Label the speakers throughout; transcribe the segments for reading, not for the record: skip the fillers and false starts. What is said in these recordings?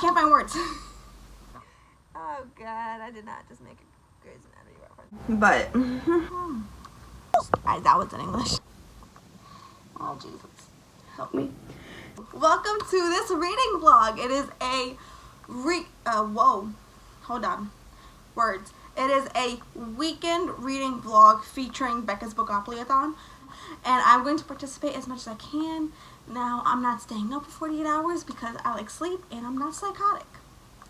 Speaker 1: can't find words. Oh god, I did not just make a Grey's Anatomy reference. But that was in English. Oh Jesus, help me. Welcome to this reading vlog. It is a It is a weekend reading vlog featuring Becca's Bookoplathon, and I'm going to participate as much as I can. Now, I'm not staying up for 48 hours because I like sleep and I'm not psychotic.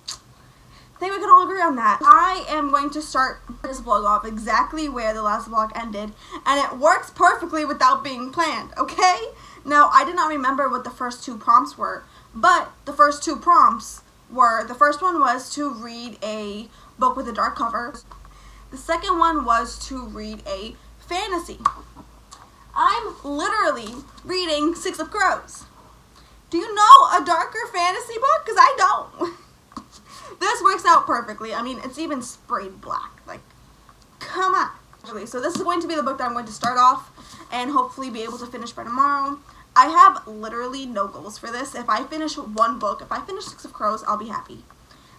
Speaker 1: I think we can all agree on that. I am going to start this vlog off exactly where the last vlog ended, and it works perfectly without being planned, okay? Now, I did not remember what the first two prompts were, but the first two prompts were, the first one was to read a book with a dark cover. The second one was to read a fantasy. I'm literally reading Six of Crows. Do you know a darker fantasy book? Because I don't. This works out perfectly. I mean, it's even sprayed black. Like, come on. So this is going to be the book that I'm going to start off and hopefully be able to finish by tomorrow. I have literally no goals for this. If I finish one book, if I finish Six of Crows, I'll be happy.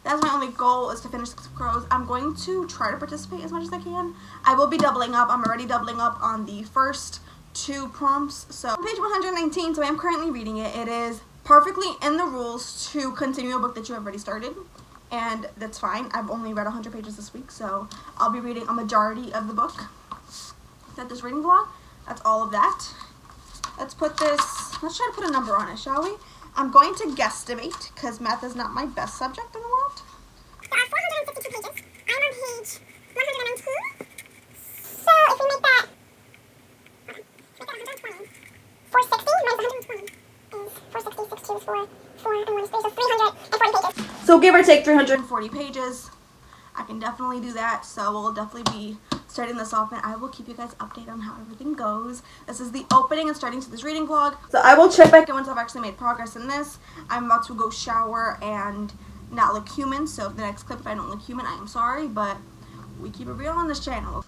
Speaker 1: That's my only goal, is to finish Six of Crows. I'm going to try to participate as much as I can. I will be doubling up. I'm already doubling up on the first two prompts. So on page 119, so I am currently reading it. It is perfectly in the rules to continue a book that you have already started. And that's fine. I've only read 100 pages this week, so I'll be reading a majority of the book. That this reading vlog, that's all of that. Let's try to put a number on it, shall we? I'm going to guesstimate, because math is not my best subject in the world.
Speaker 2: There are 452 pages. I'm on page 119. So if we make that 120, 460 minus 120 is 460, 6 2 is 4, 4 and 1 is 3, so 340 pages.
Speaker 1: So give or take 340 pages. I can definitely do that, so we'll definitely be starting this off, and I will keep you guys updated on how everything goes. This is the opening and starting to this reading vlog. So I will check back in once I've actually made progress in this. I'm about to go shower and not look human, so the next clip, if I don't look human, I am sorry, but we keep it real on this channel.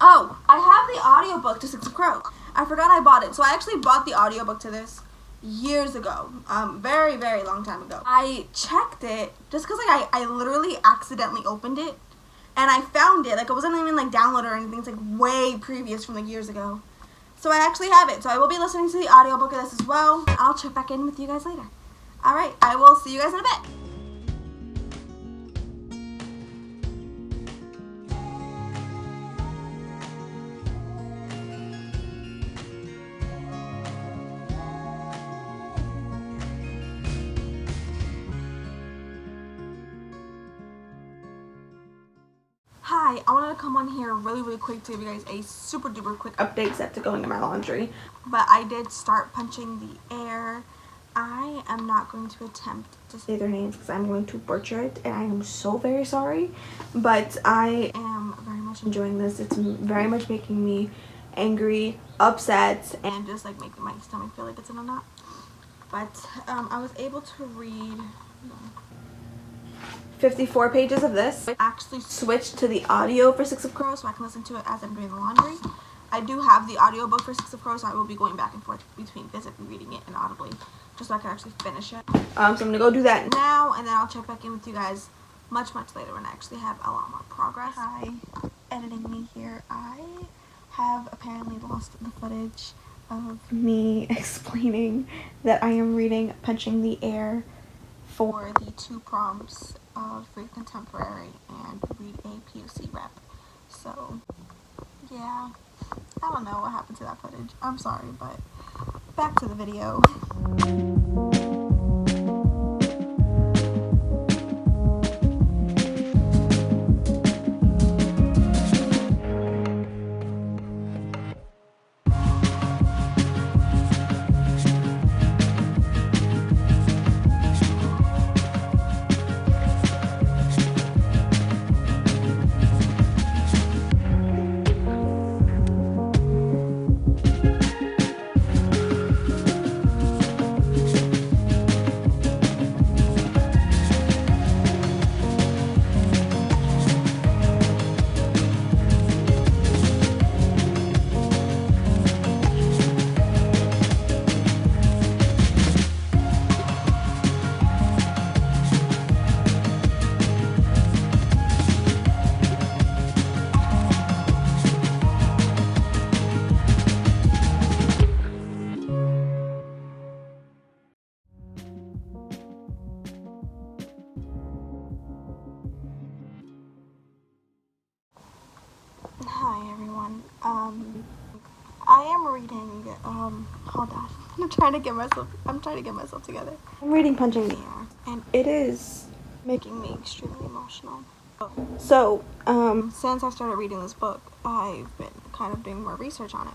Speaker 1: Oh, I have the audiobook to Six of Crows. I forgot I bought it. So I actually bought the audiobook to this years ago, very, very long time ago. I checked it just because like I literally accidentally opened it and I found it. Like, it wasn't even like downloaded or anything. It's like way previous from like years ago. So I actually have it. So I will be listening to the audiobook of this as well. I'll check back in with you guys later. Alright, I will see you guys in a bit. Hi, I wanted to come on here really quick to give you guys a super duper quick update set to going in my laundry. But I did start punching the air. I am not going to attempt to say their names because I'm going to butcher it, and I am so very sorry. But I am very much enjoying this. It's very much making me angry, upset, and just like making my stomach feel like it's in a knot. But I was able to read 54 pages of this. I actually switched to the audio for Six of Crows so I can listen to it as I'm doing the laundry. I do have the audiobook for Six of Crows, so I will be going back and forth between physically reading it and audibly, just so I can actually finish it. So I'm going to go do that now, and then I'll check back in with you guys much later when I actually have a lot more progress. Hi, editing me here. I have apparently lost the footage of me explaining that I am reading Punching the Air for the two prompts of Read Contemporary and Read a POC Rep. So, yeah, I don't know what happened to that footage. I'm sorry, but back to the video. I am reading, hold on. I'm trying to get myself together. I'm reading Punching the Air, and it is making me extremely emotional. So, since I started reading this book, I've been kind of doing more research on it.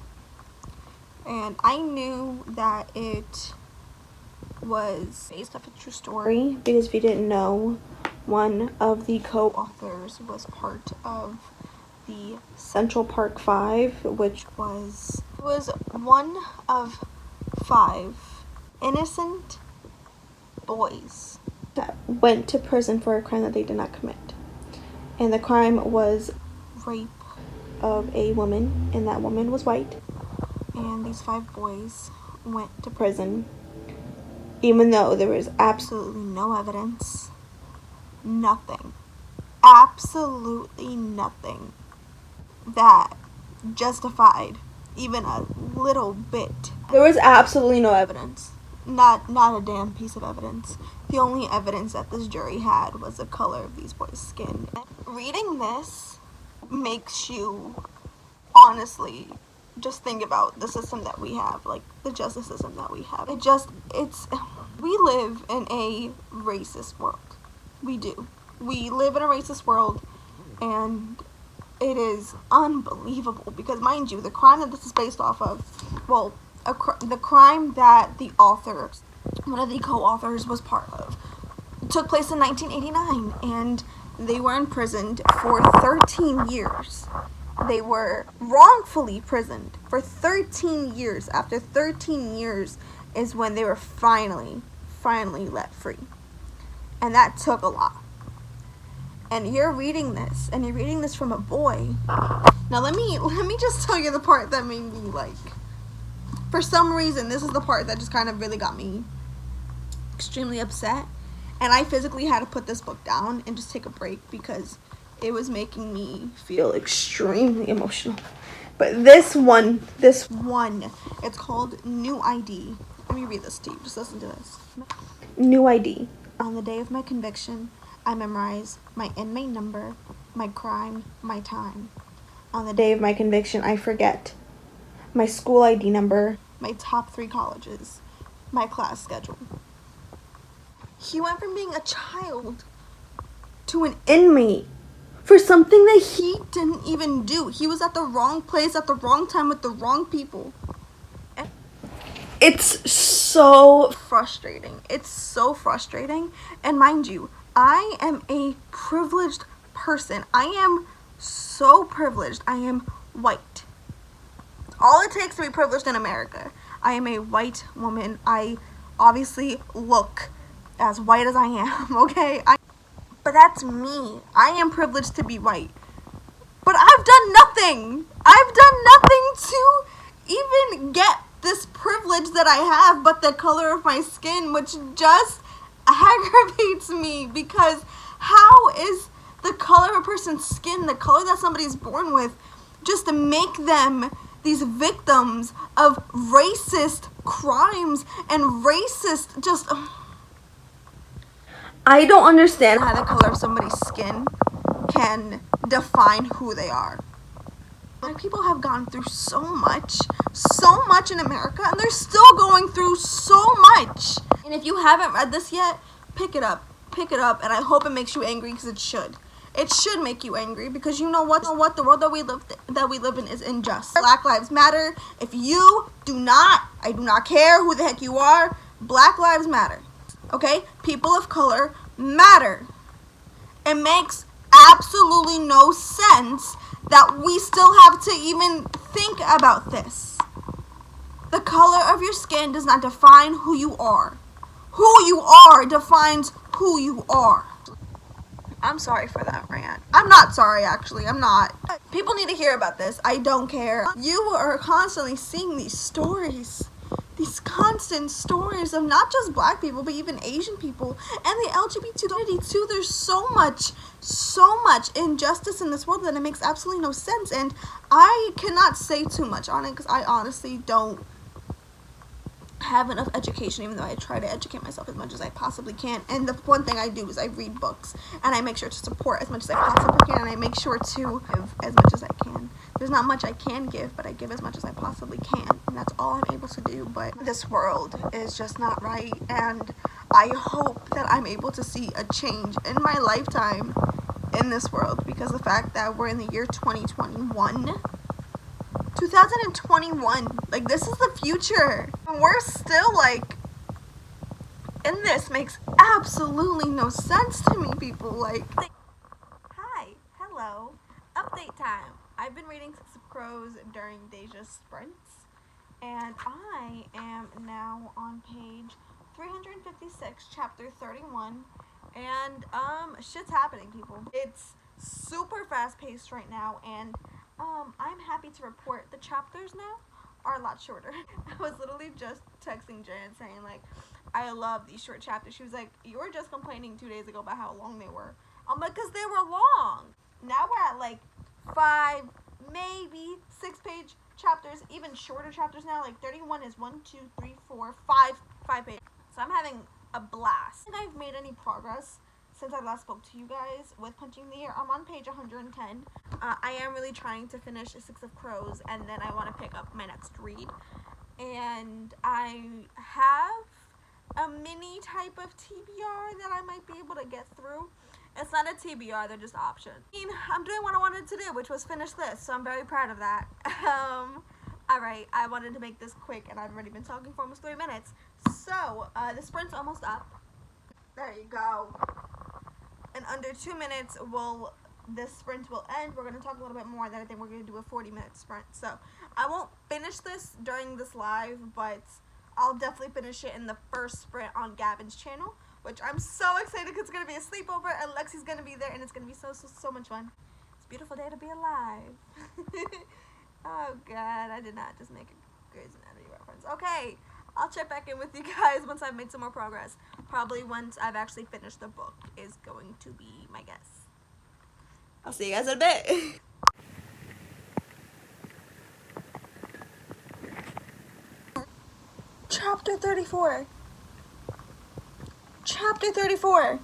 Speaker 1: And I knew that it was based off a true story, because if you didn't know, one of the co-authors was part of the Central Park 5, which was one of 5 innocent boys that went to prison for a crime that they did not commit. And the crime was rape of a woman, and that woman was white. And these 5 boys went to prison, even though there was absolutely no evidence, nothing, absolutely nothing that justified even a little bit. There was absolutely no evidence. Not a damn piece of evidence. The only evidence that this jury had was the color of these boys' skin. Reading this makes you honestly just think about the system that we have, like the justice system that we have. We live in a racist world. We do. We live in a racist world, and it is unbelievable because, mind you, the crime that this is based off of, the crime that the author, one of the co-authors, was part of, took place in 1989, and they were imprisoned for 13 years. They were wrongfully imprisoned for 13 years. After 13 years is when they were finally let free. And that took a lot. And you're reading this from a boy. Now let me just tell you the part that made me, like, for some reason, this is the part that just kind of really got me extremely upset. And I physically had to put this book down and just take a break because it was making me feel extremely emotional. But this one, it's called New ID. Let me read this to you. Just listen to this. New ID. On the day of my conviction, I memorize my inmate number, my crime, my time. On the day of my conviction, I forget my school ID number, my top 3 colleges, my class schedule. He went from being a child to an inmate for something that he didn't even do. He was at the wrong place at the wrong time with the wrong people. It's so frustrating. It's so frustrating. And mind you, I am a privileged person. I am so privileged. I am white. All it takes to be privileged in America. I am a white woman. I obviously look as white as I am, okay? But that's me. I am privileged to be white. But I've done nothing. I've done nothing to even get this privilege that I have but the color of my skin, which just aggravates me, because how is the color of a person's skin, the color that somebody's born with, just to make them these victims of racist crimes and racist just... I don't understand how the color of somebody's skin can define who they are. Black people have gone through so much in America, and they're still going through so much. And if you haven't read this yet, pick it up, and I hope it makes you angry, because it should. It should make you angry, because you know what? The world that we live in is unjust. Black Lives Matter. If you do not, I do not care who the heck you are, Black Lives Matter. Okay? People of color matter. It makes absolutely no sense that we still have to even think about this. The color of your skin does not define who you are. Who you are defines who you are. I'm sorry for that rant. I'm not sorry, actually. I'm not. People need to hear about this. I don't care. You are constantly seeing these stories. These constant stories of not just black people, but even Asian people and the LGBT community too. There's so much injustice in this world that it makes absolutely no sense. And I cannot say too much on it because I honestly don't have enough education, even though I try to educate myself as much as I possibly can. And the one thing I do is I read books, and I make sure to support as much as I possibly can, and I make sure to give as much as I can there's not much I can give, but I give as much as I possibly can, and that's all I'm able to do. But this world is just not right, and I hope that I'm able to see a change in my lifetime in this world, because the fact that we're in the year 2021, like, this is the future, and we're still, like, and this makes absolutely no sense to me, people. Like, hi, hello, update time. I've been reading Six of Crows during Deja's sprints, and I am now on page 356, chapter 31, and shit's happening, people. It's super fast-paced right now, and I'm happy to report the chapters now are a lot shorter. I was literally just texting Jan saying, like, I love these short chapters. She was like, you were just complaining 2 days ago about how long they were. I'm like, because they were long. Now we're at, like, 5, maybe 6-page chapters, even shorter chapters now. Like, 31 is 1, 2, 3, 4, 5 pages. So I'm having a blast. I don't think I've made any progress since I last spoke to you guys with Punching the Air. I'm on page 110. I am really trying to finish Six of Crows, and then I want to pick up my next read. And I have a mini type of TBR that I might be able to get through. It's not a TBR, they're just options. I mean, I'm doing what I wanted to do, which was finish this, so I'm very proud of that. Alright, I wanted to make this quick, and I've already been talking for almost 3 minutes. So, the sprint's almost up. There you go. In under 2 minutes, this sprint will end. We're going to talk a little bit more, and then I think we're going to do a 40-minute sprint. So, I won't finish this during this live, but I'll definitely finish it in the first sprint on Gavin's channel, which I'm so excited because it's going to be a sleepover, and Lexi's going to be there, and it's going to be so much fun. It's a beautiful day to be alive. Oh, God, I did not just make a Grey's Anatomy reference. Okay, I'll check back in with you guys once I've made some more progress. Probably once I've actually finished the book is going to be my guess. I'll see you guys in a bit. Chapter 34. Chapter 34.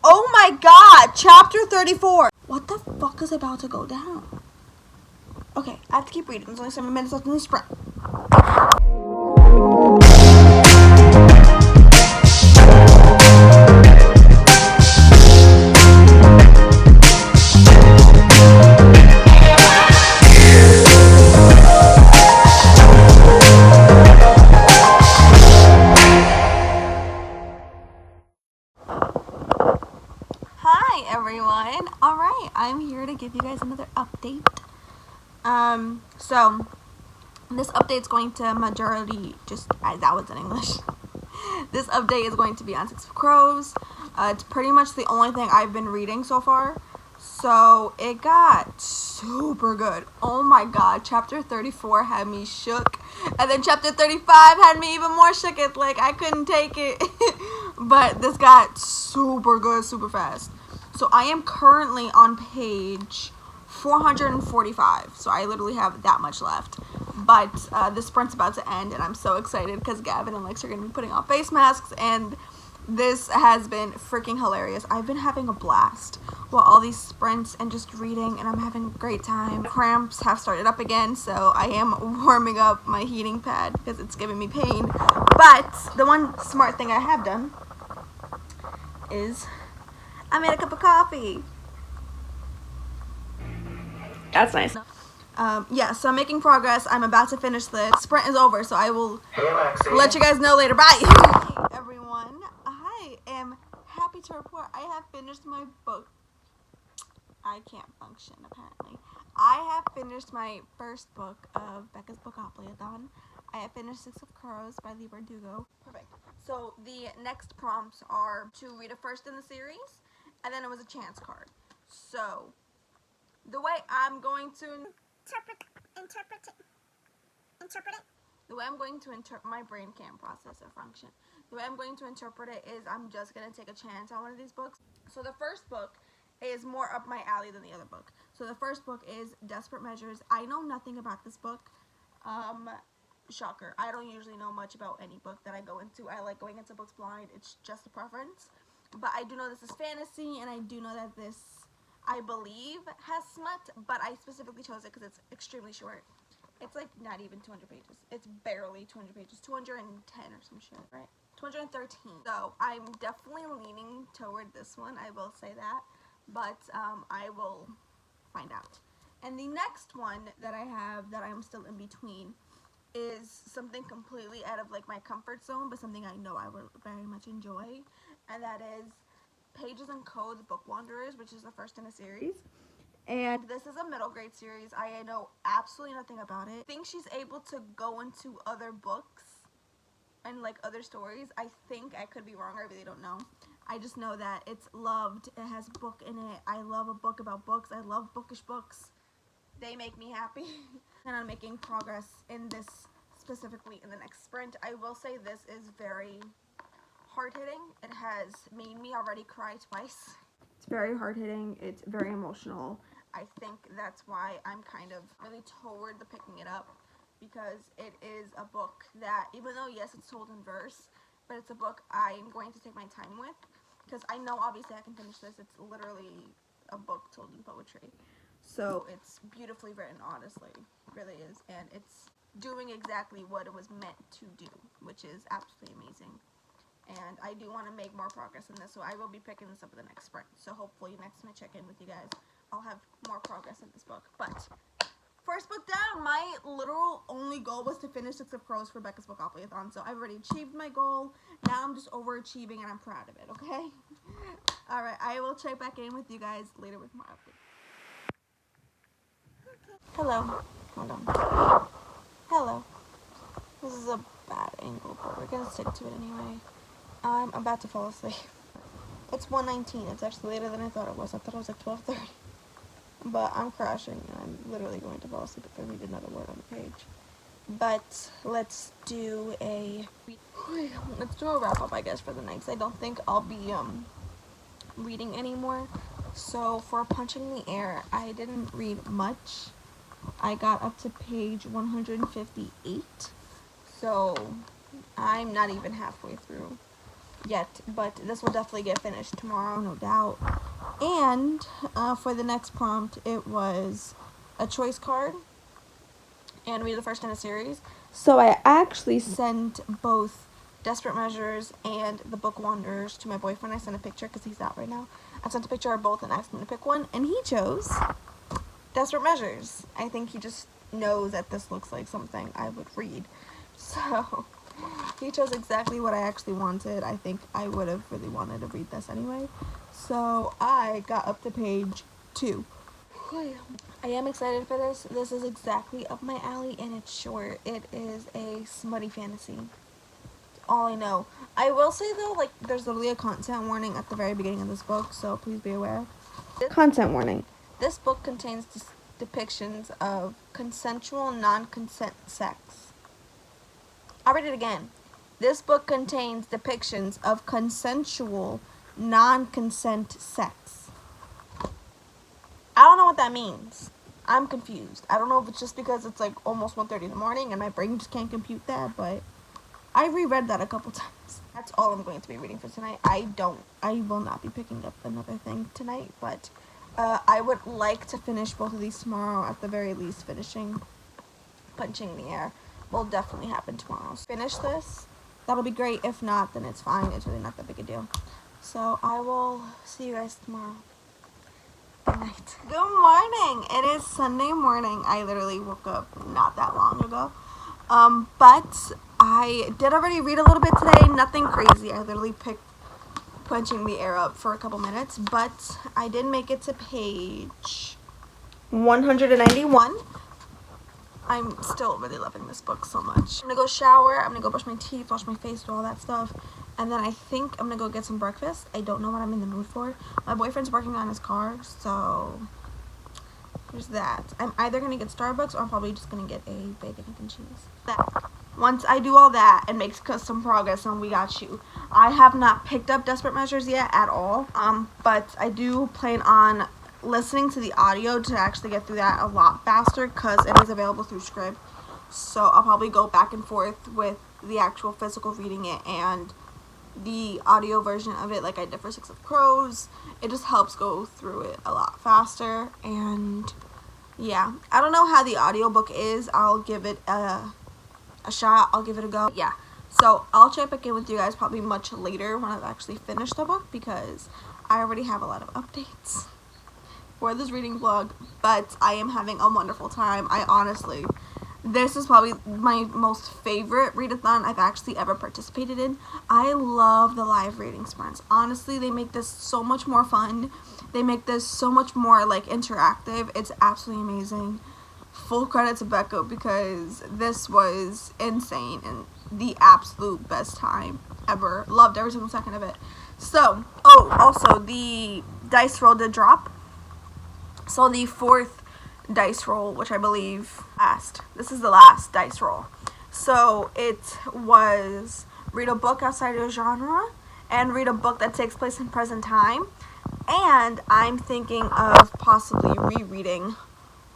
Speaker 1: Oh my God, chapter 34. What the fuck is about to go down? Okay, I have to keep reading. There's only 7 minutes left in the sprint. Hi everyone. Alright, I'm here to give you guys another update. So this update's going to majority that was in English. This update is going to be on Six of Crows. It's pretty much the only thing I've been reading so far. So it got super good. Oh my God, chapter 34 had me shook. And then chapter 35 had me even more shook. It's like I couldn't take it. But this got super good, super fast. So I am currently on page 445. So I literally have that much left. But the sprint's about to end, and I'm so excited because Gavin and Lex are going to be putting on face masks, and this has been freaking hilarious. I've been having a blast while all these sprints and just reading, and I'm having a great time. Cramps have started up again, so I am warming up my heating pad because it's giving me pain. But the one smart thing I have done is I made a cup of coffee. That's nice. Yeah, so I'm making progress. I'm about to finish the sprint is over, so I will let you guys know later. Bye. Hey everyone, I am happy to report I have finished my book. I can't function apparently. I have finished my first book of Becca's Bookoplathon. I have finished Six of Crows by Lee Bardugo. Perfect. So the next prompts are to read a first in the series, and then it was a chance card. So the way I'm going to interpret it. The way I'm going to interpret my brain can't process or function. The way I'm going to interpret it is I'm just going to take a chance on one of these books. So the first book is more up my alley than the other book. So the first book is Desperate Measures. I know nothing about this book. Shocker. I don't usually know much about any book that I go into. I like going into books blind. It's just a preference. But I do know this is fantasy, and I do know that I believe has smut, but I specifically chose it because it's extremely short. It's like not even 200 pages. It's barely 200 pages. 210 or some shit, right? 213. So I'm definitely leaning toward this one. I will say that. But I will find out. And the next one that I have that I'm still in between is something completely out of like my comfort zone, but something I know I would very much enjoy. And that is Pages and Codes Book Wanderers, which is the first in a series. And this is a middle grade series. I know absolutely nothing about it. I think she's able to go into other books and like other stories. I think, I could be wrong, I really don't know. I just know that it's loved. It has book in it. I love a book about books. I love bookish books. They make me happy. And I'm making progress in this specifically in the next sprint. I will say this is very hard-hitting. It has made me already cry twice. It's very hard-hitting. It's very emotional. I think that's why I'm kind of really toward the picking it up, because it is a book that, even though yes it's told in verse, but it's a book I'm going to take my time with, because I know obviously I can finish this. It's literally a book told in poetry. So it's beautifully written, honestly. It really is. And it's doing exactly what it was meant to do, which is absolutely amazing. And I do want to make more progress in this, so I will be picking this up in the next sprint. So hopefully next time I check in with you guys, I'll have more progress in this book. But first book down, my literal only goal was to finish Six of Crows for Becca's Bookoplathon. So I've already achieved my goal. Now I'm just overachieving and I'm proud of it, okay? Alright, I will check back in with you guys later with more updates. Hello. Hold on. Hello. This is a bad angle, but we're gonna stick to it anyway. I'm about to fall asleep. It's 1:19. It's actually later than I thought it was. I thought it was like 12:30. But I'm crashing and I'm literally going to fall asleep if I read another word on the page. But let's do a wrap up, I guess, for the night. 'Cause I don't think I'll be reading anymore. So for Punching the Air, I didn't read much. I got up to page 158. So I'm not even halfway through yet, but this will definitely get finished tomorrow, no doubt. And for the next prompt, it was a choice card and read the first in a series. So I actually sent both Desperate Measures and the Book Wanderers to my boyfriend. I sent a picture because he's out right now. I sent a picture of both and asked him to pick one, and he chose Desperate Measures. I think he just knows that this looks like something I would read. So he chose exactly what I actually wanted. I think I would have really wanted to read this anyway. So I got up to page 2. I am excited for this. This is exactly up my alley and it's short. It is a smutty fantasy. All I know. I will say though, like, there's literally a content warning at the very beginning of this book, so please be aware. Content warning. This book contains depictions of consensual non-consent sex. I'll read it again. This book contains depictions of consensual non-consent sex. I don't know what that means. I'm confused. I don't know if it's just because it's like almost 1:30 in the morning and my brain just can't compute that, but I reread that a couple times. That's all I'm going to be reading for tonight. I will not be picking up another thing tonight, but I would like to finish both of these tomorrow, at the very least. Finishing Punching the Air will definitely happen tomorrow. So finish this. That'll be great. If not, then it's fine. It's really not that big a deal. So I will see you guys tomorrow. Good night. Good morning. It is Sunday morning. I literally woke up not that long ago. But I did already read a little bit today. Nothing crazy. I literally picked Punching the Air up for a couple minutes. But I did make it to page 191. I'm still really loving this book so much. I'm gonna go shower. I'm gonna go brush my teeth, wash my face, do all that stuff. And then I think I'm gonna go get some breakfast. I don't know what I'm in the mood for. My boyfriend's working on his car, so there's that. I'm either gonna get Starbucks or I'm probably just gonna get a bacon, egg, and cheese. Once I do all that and make some progress on We Got You, I have not picked up Desperate Measures yet at all. But I do plan on listening to the audio to actually get through that a lot faster because it is available through Scribd. So I'll probably go back and forth with the actual physical reading it and the audio version of it like I did for Six of Crows. It just helps go through it a lot faster. And yeah, I don't know how the audiobook is. I'll give it a shot. I'll give it a go. Yeah, so I'll check back in with you guys probably much later when I've actually finished the book, because I already have a lot of updates for this reading vlog. But I am having a wonderful time. This is probably my most favorite readathon I've actually ever participated in. I love the live reading sprints. Honestly, they make this so much more fun. They make this so much more like interactive. It's absolutely amazing. Full credit to Becca, because this was insane and the absolute best time ever. Loved every single second of it. So, also the dice roll did drop. So the 4th dice roll, which I believe this is the last dice roll. So it was read a book outside your genre and read a book that takes place in present time. And I'm thinking of possibly rereading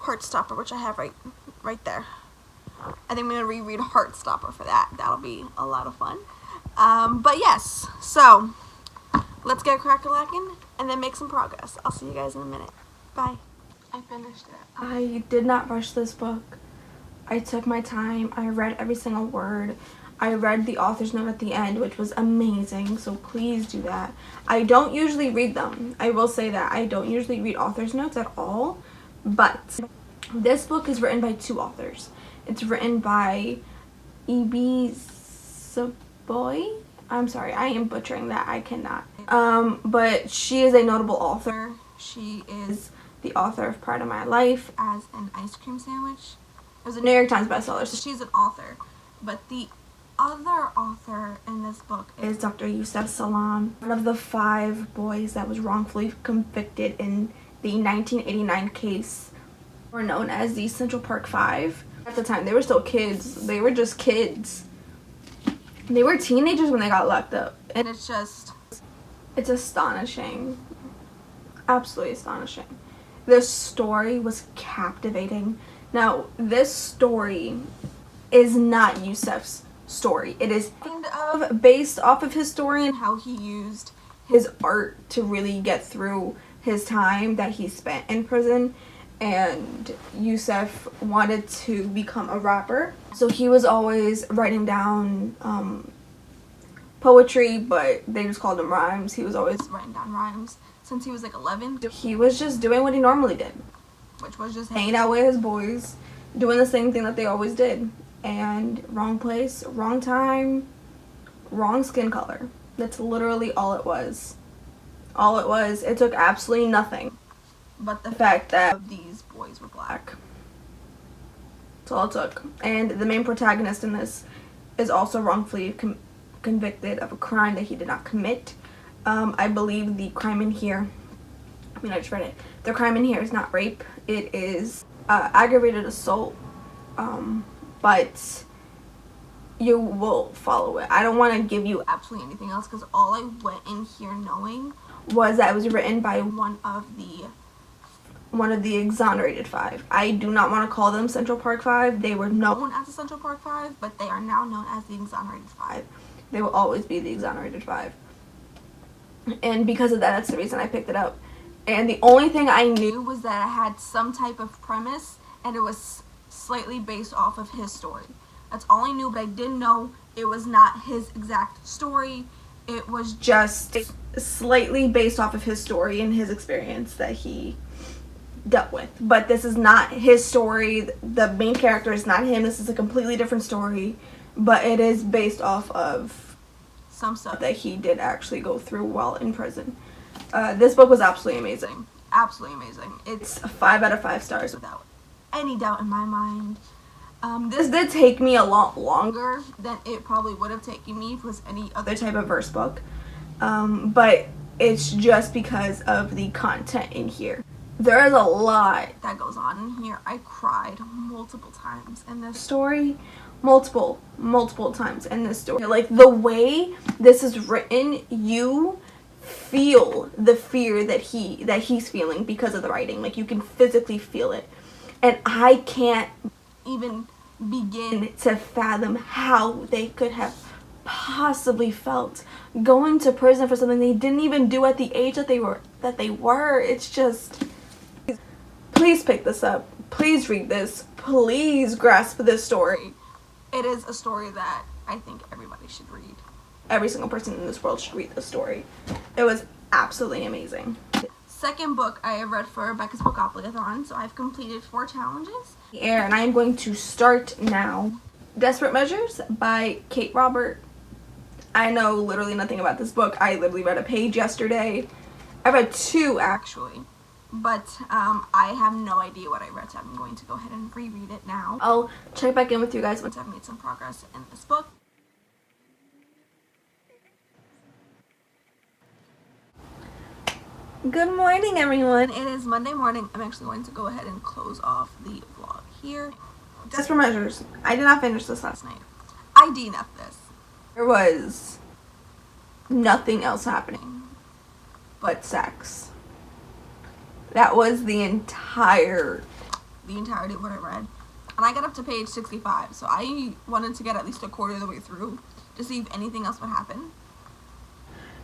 Speaker 1: Heartstopper, which I have right there. I think I'm gonna reread Heartstopper for that. That'll be a lot of fun. But yes, so let's get crack-a-lackin' and then make some progress. I'll see you guys in a minute. Bye. I finished it. I did not rush this book. I took my time. I read every single word. I read the author's note at the end, which was amazing, so please do that. I don't usually read them. I will say that. I don't usually read author's notes at all, but this book is written by 2 authors. It's written by E.B. Saboy. I'm sorry, I am butchering that. I cannot. But she is a notable author. She is the author of Part of My Life as an Ice Cream Sandwich. It was a New York Times bestseller, so she's an author. But the other author in this book is Dr. Yusef Salaam, one of the 5 boys that was wrongfully convicted in the 1989 case, were known as the Central Park 5. At the time, they were still kids. They were just kids. They were teenagers when they got locked up. And it's astonishing. Absolutely astonishing. This story was captivating. Now, this story is not Yusef's story. It is kind of based off of his story and how he used his art to really get through his time that he spent in prison. And Yusef wanted to become a rapper, so he was always writing down poetry, but they just called him rhymes. He was always writing down rhymes since he was like 11. He was just doing what he normally did, which was just hanging out with his boys, doing the same thing that they always did. And wrong place, wrong time, wrong skin color. That's literally all it was. All it was. It took absolutely nothing but the fact that these boys were black. That's all it took. And the main protagonist in this is also wrongfully convicted of a crime that he did not commit. I believe the crime in here, I just read it. The crime in here is not rape. It is aggravated assault. But you will follow it. I don't want to give you absolutely anything else, because all I went in here knowing was that it was written by one of the exonerated 5. I do not want to call them Central Park 5. They were known as the Central Park 5, but they are now known as the exonerated 5. They will always be the exonerated 5. And because of that, that's the reason I picked it up. And the only thing I knew was that it had some type of premise, and it was slightly based off of his story. That's all I knew, but I didn't know it was not his exact story. It was just slightly based off of his story and his experience that he dealt with. But this is not his story. The main character is not him. This is a completely different story, but it is based off of some stuff that he did actually go through while in prison. This book was absolutely amazing. Absolutely amazing. It's a 5 out of 5 stars without any doubt in my mind. This did take me a lot longer than it probably would have taken me if it was any other type of verse book. But it's just because of the content in here. There is a lot that goes on in here. I cried multiple times in this story. Multiple times in this story. Like, the way this is written, you feel the fear that he's feeling because of the writing. Like, you can physically feel it. And I can't even begin to fathom how they could have possibly felt going to prison for something they didn't even do at the age that they were. It's just, please pick this up. Please read this. Please grasp this story. It is a story that I think everybody should read. Every single person in this world should read this story. It was absolutely amazing. Second book I have read for Becca's Bookoplathon, so I've completed 4 challenges. And I am going to start now. Desperate Measures by Kate Robert. I know literally nothing about this book. I literally read a page yesterday. I read 2 actually, but I have no idea what I read, so I'm going to go ahead and reread it now. I'll check back in with you guys once I've made some progress in this book. Good morning, everyone. It is Monday morning. I'm actually going to go ahead and close off the vlog here. Desperate Measures. I did not finish this last night. I DNF'd this. There was nothing else happening but sex. That was the entirety of what I read. And I got up to page 65, so I wanted to get at least a quarter of the way through to see if anything else would happen.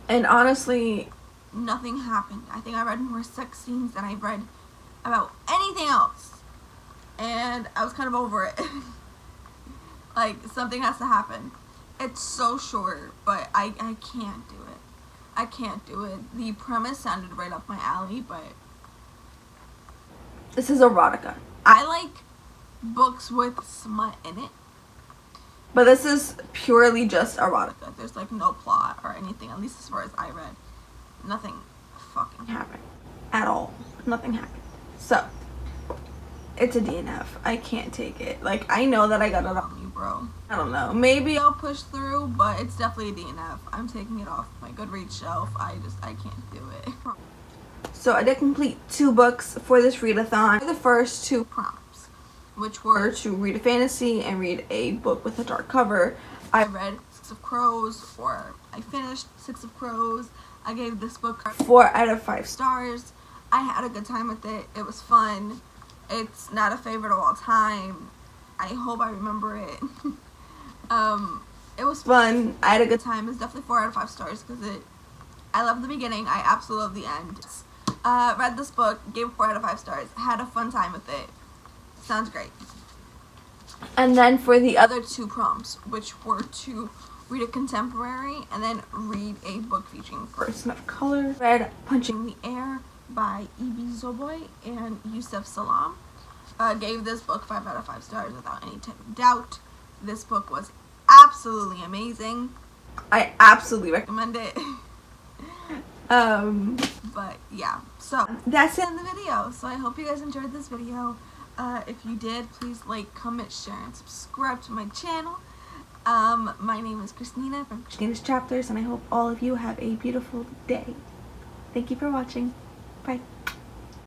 Speaker 1: And honestly, nothing happened. I think I read more sex scenes than I read about anything else. And I was kind of over it. Like, something has to happen. It's so short, but I can't do it. I can't do it. The premise sounded right up my alley, but this is erotica. I like books with smut in it, but this is purely just erotica. There's like no plot or anything, at least as far as I read. Nothing fucking happened at all. Nothing happened. So it's a DNF. I can't take it. Like, I know that I got it on me, bro. I don't know. Maybe I'll push through, but it's definitely a DNF. I'm taking it off my Goodreads shelf. I can't do it. So I did complete 2 books for this readathon. The first 2 prompts, which were to read a fantasy and read a book with a dark cover. I read 6 of Crows, or I finished 6 of Crows. I gave this book 4 out of 5 stars. I had a good time with it. It was fun. It's not a favorite of all time. I hope I remember it. It was fun. I had a good time. It's definitely 4 out of 5 stars because I love the beginning. I absolutely love the end. Read this book, gave it 4 out of 5 stars. Had a fun time with it. Sounds great. And then for the other 2 prompts, which were to read a contemporary and then read a book featuring a person of color, read Punching the Air by E.B. Zoboy and Yusef Salam. Gave this book 5 out of 5 stars without any type of doubt. This book was absolutely amazing. I absolutely recommend it. But yeah, so that's it in the video. So I hope you guys enjoyed this video. If you did, please like, comment, share, and subscribe to my channel. My name is Christina from Christina's Chapters, and I hope all of you have a beautiful day. Thank you for watching. Bye.